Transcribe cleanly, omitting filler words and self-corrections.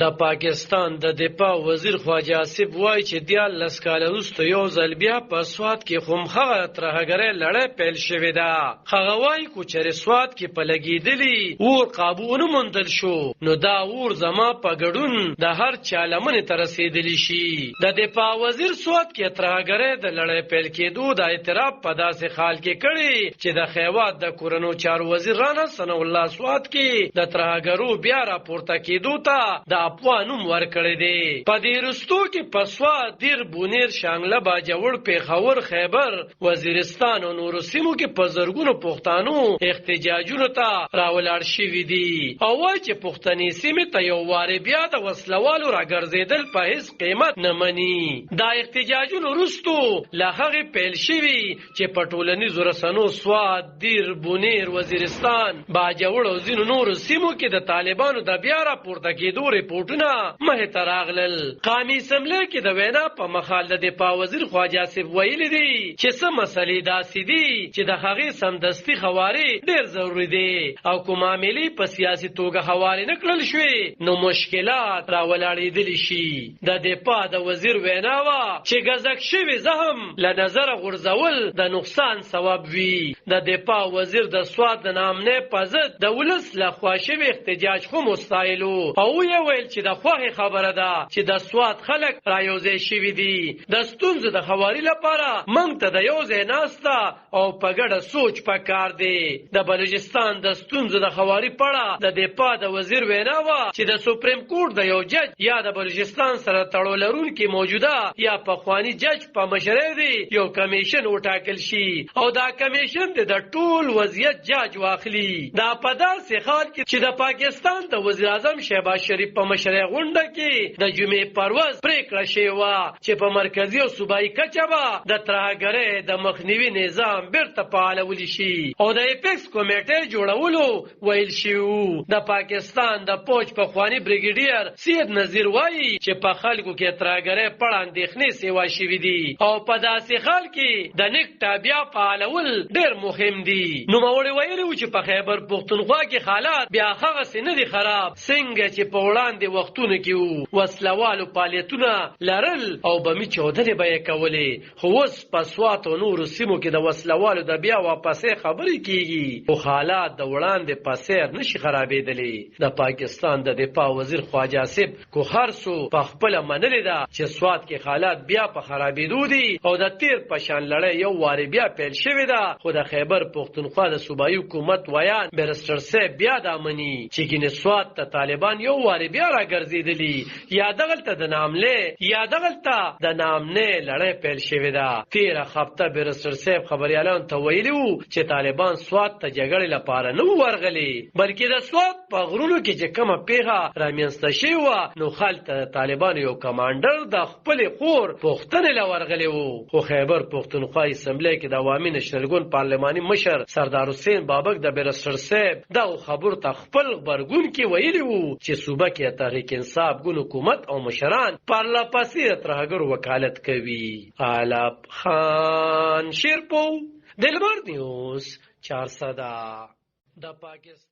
د پاکستان د دفاع وزیر خواجه آصف وایي چې 14 کاله وروسته یو ځل بیا په سوات کې خمخغه ترهګرۍ لړۍ پیل شوې ده. هغه وایي کو چې سوات کې په لګېدلي اور قابو ونه موندل شو نو دا اور زما په ګډون د هر چا لمنې ته رسېدلی شي. د دفاع وزیر سوات کې ترهګرۍ د لړۍ پیل کېدو د اعتراف په داسې حال کې کړی چې د خیوات د کورنو چارو وزیر رانا ثناء الله سوات کې د ترهګرو بیا راپورته کېدو ته د افغان نوم ورکړی دی. په دې وروستو کې په سوات، دیر، بونیر، شانګله، باجوړ، پیښور، خیبر، وزیرستان او نورو سیمو کې په زرګونو پښتانو احتجاجونو ته راولاړ شوي دي او وایي چې پښتني سیمې ته یو وارې بیا د وسلوالو راګرځېدل په هیڅ قیمت نه مني. دا احتجاجونو وروستو له هغې پیل شوي چې په ټولنیزو رسنو سوات، دیر، بونیر، وزیرستان، باجوړ او ځینو نورو سیمو کې د طالبانو د بیا راپورته کېدو ریپورټونه مخې ته راغلل. قومي اسمبلۍ کې د وینا په مخال د دفاع وزیر خواجه آصف ویلي دي چې څه مسلې داسې دي چې د هغې سمدستي خواري ډېر ضروري دي او کوم معاملې په سیاسي توګه هوارې نه کړل شوې نو مشکلات راولاړېدلی شي. د دفاع د وزیر وینا وه چې ګزک شوي زخم له نظره غورځول د نقصان سبب وي. د دفاع وزیر د سوات د ناامنۍ په ضد د ولس لخوا شوي احتجاج خو مستایلو او یې ویل چې د خوښې خبره ده چې د سوات خلک رايوځای شوي دي. د ستونزو د خواري لپاره موږ ته د یو ځای ناسته او په ګډه سوچ پکار دی. د بلوچستان د ستونزو د خواري په اړه د دفاع د وزیر وینا وه چې د سپریم کورټ د یو جج یا د بلوچستان سره تړاو لرونکي موجوده یا پخواني جج په مشرۍ دی یو کمیشن وټاکل شي او دا کمیشن د ټول وضعیت جاج واخلي. دا په داسې حال کې چې د پاکستان د وزیر اعظم شهباز شریف په مشرۍ غونډه کې د جمعې پر ورځ پریکړه شوې وه چې په مرکزي او صوبایي کچه به د ترهګرۍ د مخنیوي نظام بیرته فعالولی شي او د ایپکس کمیټې جوړولو ویل شوي وو. د پاکستان د پوج پخواني بریګیډیر سید نذیر وایي چې په خلکو کې ترهګرۍ په اړه اندېښنې سیوا شوي دي او په داسې حال کې د نکټه بیا فعالول ډېر مهم دي. نوموړي ویلي وو چې په خیبر پښتونخوا کې حالات بیا هغسې نه دي خراب څنګه چې په وړاندې وختونو کې وو. وسلوالو فعالیتونه لرل او بمي چودنې به یې کولې خو اوس په سوات او نورو سیمو کې د وسلوالو د بیا واپسې خبرې کېږي خو حالات د وړاندې په څېر نشي خرابېدلی. د پاکستان د دفاع وزیر خواجه آصف کو هر څو په خپله منلې ده چې سوات کې حالات بیا په خرابېدو دي او د تیر په شان لړۍ یو وارې بیا پیل شوې ده خو د خیبر پښتونخوا د صوبایي حکومت ویان بیرسټر صاحب بیا دا مني چې ګینې سوات ته طالبان یو وارې بیا راګرځېدلي یا دغلته د ناملې یا دغلته د نامنۍ لړۍ پیل شوې ده. تېره هفته بیرسټر صاحب خبریالانو ته ویلي وو چې طالبان سوات ته جګړې لپاره نه وو ورغلي بلکې د سوات په غرونو کې چې کومه پیښه رامنځته شوې وه نو هلته د طالبانو یو کمانډر د خپلې خور پوښتنې له ورغلی وو. خو خیبر پښتونخوا اسمبلۍ کې د عوامي نشنلګون پارلماني مشر سردار حسین بابک د بیرسټر صاحب دغو خبرو ته خپل غبرګون کې ویلي وو چې صوبه کې تحریک انصاف ګون حکومت او مشران پرلپسې د ترهګرو وکالت کوي. علب خان شیرپو، دلبر نیوز 400 د پاکستان